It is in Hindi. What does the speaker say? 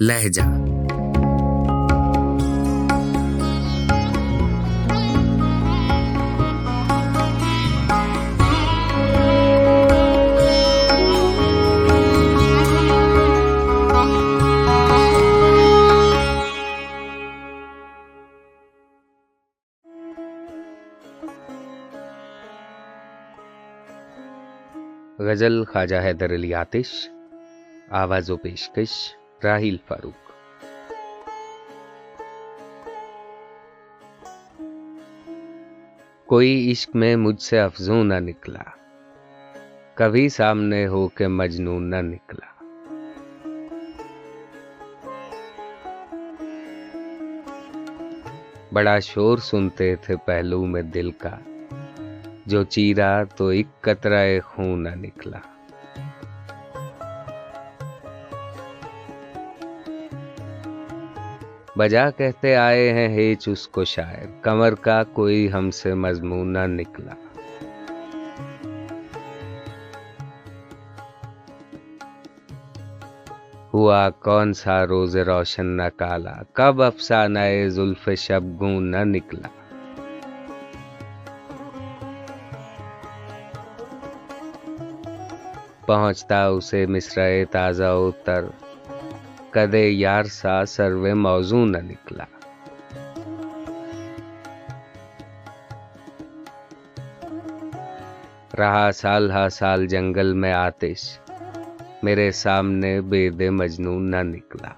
लहजा। गजल ख्वाजा हैदर अली आतिश, आवाज़ो पेशकश राहिल फारूक। कोई इश्क में मुझसे अफजूं न निकला, कभी सामने हो के मजनून न निकला। बड़ा शोर सुनते थे पहलू में दिल का, जो चीरा तो एक कतराए खून न निकला। बजा कहते आए हैं हेच उसको शायर, कमर का कोई हमसे मजमून न निकला। हुआ कौन सा रोज रोशन न काला, कब अफसानाए जुल्फ शबगून न निकला। पहुंचता उसे मिसराए ताजा उतर, कदे यार सा सर्वे मौजू न निकला। रहा साल हा साल जंगल में आतिश, मेरे सामने बेदे मजनून न निकला।